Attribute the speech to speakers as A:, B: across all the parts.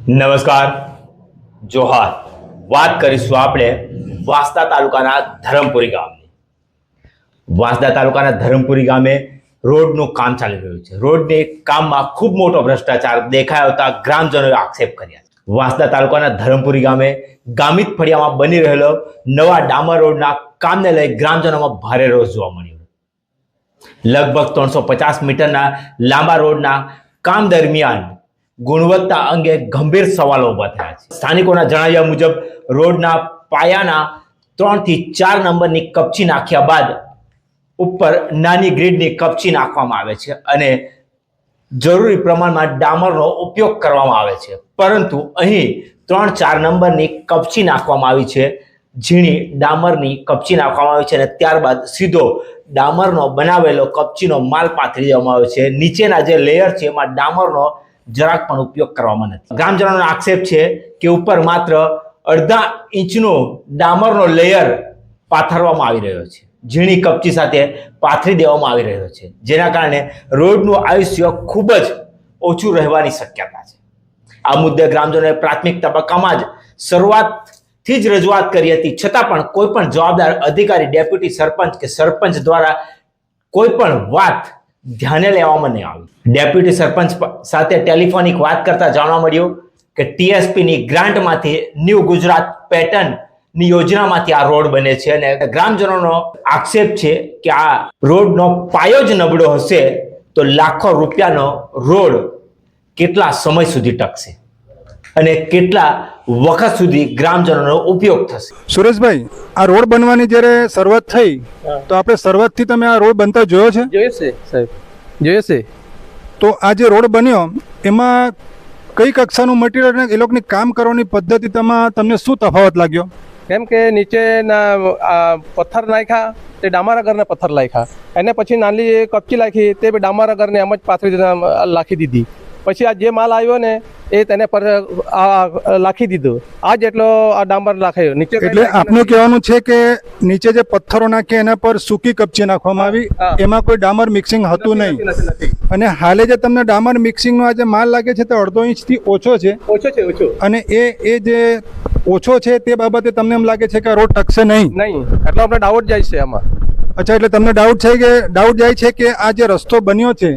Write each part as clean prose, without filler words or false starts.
A: નમસ્કાર, જોહાર. વાત કરીશું આપણે વાંસદા તાલુકાના ધરમપુરી ગામની. વાંસદા તાલુકાના ધરમપુરી ગામે રોડનું કામ ચાલી રહ્યું છે. રોડની કામમાં ખૂબ મોટો ભ્રષ્ટાચાર દેખાયો હતા ગ્રામજનોએ આક્ષેપ કર્યા. વાંસદા તાલુકાના ધરમપુરી ગામે ગામિત ફળિયામાં બની રહેલો નવા ડામર રોડના કામને લઈ ગ્રામજનોમાં ભારે રોષ જોવા મળ્યો. લગભગ 350 મીટરના લાંબા રોડના કામ દરમિયાન ગુણવત્તા અંગે ગંભીર સવાલો ઉભા થયા છે. સ્થાનિકોના જણાવ્યા મુજબ રોડના પાયાના 3 થી 4 નંબરની કપચી નાખ્યા બાદ ઉપર નાની ગ્રીડની કપચી નાખવામાં આવે છે અને જરૂરી પ્રમાણમાં ડામરનો ઉપયોગ કરવામાં આવે છે, પરંતુ અહીં 3-4 નંબરની કપચી નાખવામાં આવી છે. ઝીણી ડામરની કપચી નાખવામાં આવી છે અને ત્યારબાદ સીધો ડામરનો બનાવેલો કપચીનો માલ પાથરી દેવામાં આવે છે. નીચેના જે લેયર છે એમાં ડામરનો જરાક પણ ઉપયોગ કરવામાં નથી. ગ્રામજનોનો આક્ષેપ છે કે ઉપર માત્ર અડધા ઇંચનો ડામરનો લેયર પાથરવામાં આવી રહ્યો છે, ઝીણી કપચી સાથે પાથરી દેવામાં આવી રહ્યો છે, જેના કારણે રોડનું આયુષ્ય ખૂબ જ ઓછું રહેવાની શક્યતા છે. આ મુદ્દે ગ્રામજનોએ પ્રાથમિક તબક્કામાં જ શરૂઆતથી જ રજૂઆત કરી હતી, છતાં પણ કોઈ પણ જવાબદાર અધિકારી, ડેપ્યુટી સરપંચ કે સરપંચ દ્વારા કોઈ પણ વાત ધ્યાને લેવામાં નહીં આવી. ડેપ્યુટી સરપંચ સાથે ટેલિફોનિક વાત કરતા જાણવા મળ્યું કે ટીએસપીની ગ્રાન્ટમાંથી ન્યૂ ગુજરાત પેટર્નની યોજનામાંથી આ રોડ બને છે અને ગ્રામજનોનો આક્ષેપ છે કે આ રોડનો પાયો જ નબળો હશે તો લાખો રૂપિયાનો રોડ કેટલા સમય સુધી ટકશે અને કેટલા વખત સુધી ગ્રામજનોનો ઉપયોગ થશે.
B: સુરેશભાઈ, આ રોડ બનવાની જ્યારે શરૂઆત થઈ તો આપણે શરૂઆતથી તમે આ રોડ બનતા જોયો છે?
C: જોયો છે સાહેબ, જોયો છે.
B: તો આ જે રોડ બન્યો એમાં કઈ કક્ષાનું મટીરિયલ અને એ લોકોની કામ કરવાની પદ્ધતિમાં તમને શું તફાવત લાગ્યો?
C: કેમ કે નીચેના પથ્થર નાખ્યા તે ડામરાગરના પથ્થર નાખ્યા, એને પછી નાની કપચી નાખી તે ડામરાગરને એમ જ પાથરી નાખી દીધી. પછી આ જે માલ આવ્યો ને એ તેને પર લાખી દીધું. આ જેટલો આ ડામર નાખાયો નીચે.
B: એટલે આપનું કહેવાનું છે કે નીચે જે પથ્થરો નાખ્યા એના પર સૂકી કપચી નાખવામાં આવી, એમાં કોઈ ડામર મિક્સિંગ હતું નહીં. અને હાલે જે તમને ડામર મિક્સિંગનો આ જે માલ લાગે છે તે 1.5 ઇંચથી ઓછો છે.
C: ઓછો. અને
B: એ જે ઓછો છે તે બાબતે તમને એમ લાગે છે કે આ રોડ ટકશે નહીં?
C: એટલે આપણે ડાઉટ જાય છે આમાં.
B: અચ્છા, એટલે તમને ડાઉટ જાય છે કે આ જે રસ્તો બન્યો છે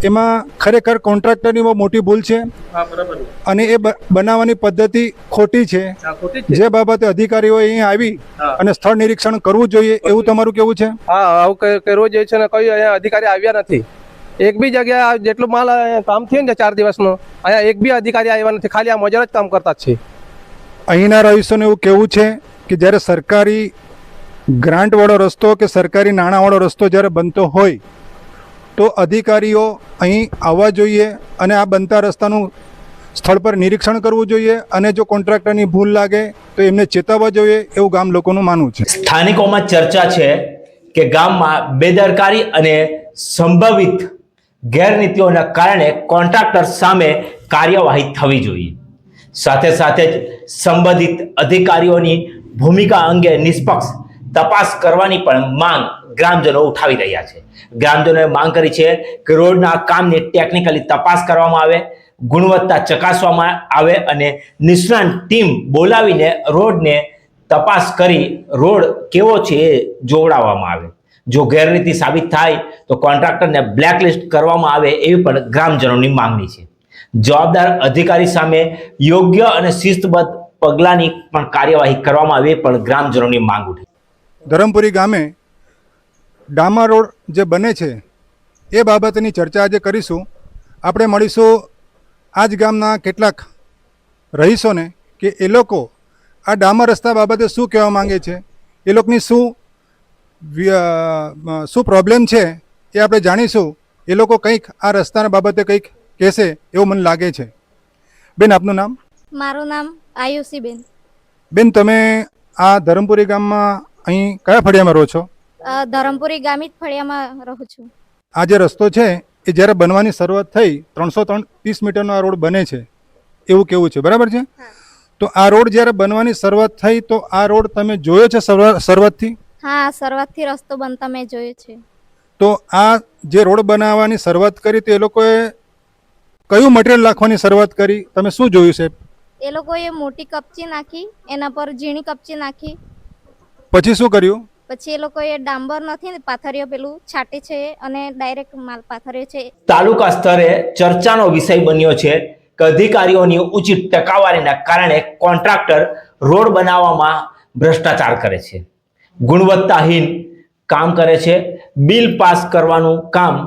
B: એમાં ખરેખર કોન્ટ્રાક્ટરની બહુ મોટી ભૂલ છે અને એ બનાવવાની પદ્ધતિ ખોટી છે, જે બાબતે અધિકારીઓ અહીં આવી અને સ્થળ નિરીક્ષણ કરવું જોઈએ, એવું તમારું કેવું છે?
C: હા, આવું કરવું જોઈએ છે ને કોઈ અહીંયા અધિકારી આવ્યા નથી. એક બી જગ્યાએ જેટલું માલ કામ થયું ને 4 દિવસનું, અહીંયા એક બી અધિકારી આવ્યા નથી, ખાલી આ મજૂર જ કામ કરતા જ છે.
B: અહીંના રહીશોને એવું કેવું છે કે જ્યારે સરકારી ગ્રાન્ટવાળો રસ્તો કે સરકારી નાણાંવાળો રસ્તો જ્યારે બનતો હોય તો અધિકારીઓ અહીં આવવા જોઈએ અને આ બનતા રસ્તાનું સ્થળ પર નિરીક્ષણ કરવું જોઈએ અને જો કોન્ટ્રાક્ટરની ભૂલ લાગે તો એમને ચેતવવા જોઈએ, એવું ગામ લોકોનું માનવું છે.
A: સ્થાનિકોમાં ચર્ચા છે કે ગામમાં બેદરકારી અને સંભવિત ગેરનીતિઓના કારણે કોન્ટ્રાક્ટર સામે કાર્યવાહી થવી જોઈએ. સાથે સાથે જ સંબંધિત અધિકારીઓની ભૂમિકા અંગે નિષ્પક્ષ તપાસ કરવાની પણ માંગ ગ્રામજનો ઉઠાવી રહ્યા છે. ગ્રામજનોએ માંગ કરી છે કે રોડના કામની ટેકનિકલી તપાસ કરવામાં આવે, ગુણવત્તા ચકાસવામાં આવે અને નિષ્ણાત ટીમ બોલાવીને રોડને તપાસ કરી રોડ કેવો છે એ જોવડાવવામાં આવે. જો ગેરરીતિ સાબિત થાય તો કોન્ટ્રાક્ટરને બ્લેકલિસ્ટ કરવામાં આવે એવી પણ ગ્રામજનોની માંગણી છે. જવાબદાર અધિકારી સામે યોગ્ય અને શિસ્તબદ્ધ પગલાંની પણ કાર્યવાહી કરવામાં આવે પણ ગ્રામજનોની માંગ ઉઠી.
B: ધરમપુરી ગામે ડામર રોડ જે બને છે એ બાબતની ચર્ચા આજે કરીશું. આપણે મળીશું આ જ ગામના કેટલાક રહીશોને કે એ લોકો આ ડામર રસ્તા બાબતે શું કહેવા માંગે છે, એ લોકોની શું પ્રોબ્લેમ છે એ આપણે જાણીશું. એ લોકો કંઈક આ રસ્તાના બાબતે કંઈક કહેશે એવું મને લાગે છે. બેન, આપનું નામ?
D: મારું નામ આયુષીબેન.
B: બેન, તમે આ ધરમપુરી ગામમાં અહીં કયા ફળિયામાં રહો છો?
D: ધરમપુરી ગામિત ફળિયામાં રહું છું.
B: આ જે રસ્તો છે એ જ્યારે બનવાની શરૂઆત થઈ 330 મીટરનો આ રોડ બને છે એવું કેવું છે, બરાબર છે? તો આ રોડ જ્યારે બનવાની શરૂઆત થઈ તો આ રોડ તમે જોયો છે શરૂઆતથી?
D: હા, શરૂઆતથી રસ્તો બનતા મેં જોયો છે.
B: તો આ જે રોડ બનાવવાની શરૂઆત કરી તો એ લોકોએ કયું મટીરિયલ નાખવાની શરૂઆત કરી, તમે શું જોયું છે?
D: એ લોકોએ મોટી કપચી નાખી, એના પર ઝીણી કપચી નાખી,
B: પછી શું કર્યું?
D: પછી એ લોકોએ ડાંબર નથી ને પાથરીઓ પેલું છાંટે છે અને ડાયરેક્ટ માલ પાથરે છે.
A: તાલુકા સ્તરે ચર્ચાનો વિષય બન્યો છે કે અધિકારીઓની ઉચિત ટકાવારીના કારણે કોન્ટ્રાક્ટર રોડ બનાવવામાં ભ્રષ્ટાચાર કરે છે, ગુણવત્તાહીન કામ કરે છે. બિલ પાસ કરવાનું કામ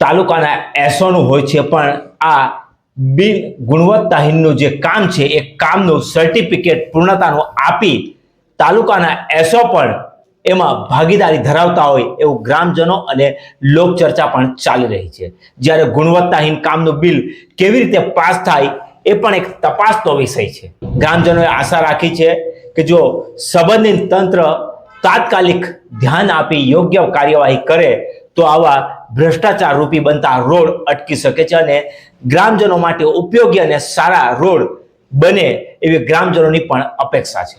A: તાલુકાના એસઓનું હોય છે, પણ આ બિલ ગુણવત્તાહીનનું જે કામ છે એ કામનું સર્ટિફિકેટ પૂર્ણતાનું આપી તાલુકાના એસઓ પણ એમાં ભાગીદારી ધરાવતા હોય એવું ગ્રામજનો અને લોકચર્ચા પણ ચાલી રહી છે. જ્યારે ગુણવત્તાહીન કામનું બિલ કેવી રીતે પાસ થાય એ પણ એક તપાસનો વિષય છે. ગ્રામજનોએ આશા રાખી છે કે જો સંબંધિત તંત્ર તાત્કાલિક ધ્યાન આપી યોગ્ય કાર્યવાહી કરે તો આવા ભ્રષ્ટાચાર રૂપી બનતા રોડ અટકી શકે છે અને ગ્રામજનો માટે ઉપયોગી અને સારા રોડ બને એવી ગ્રામજનોની પણ અપેક્ષા છે.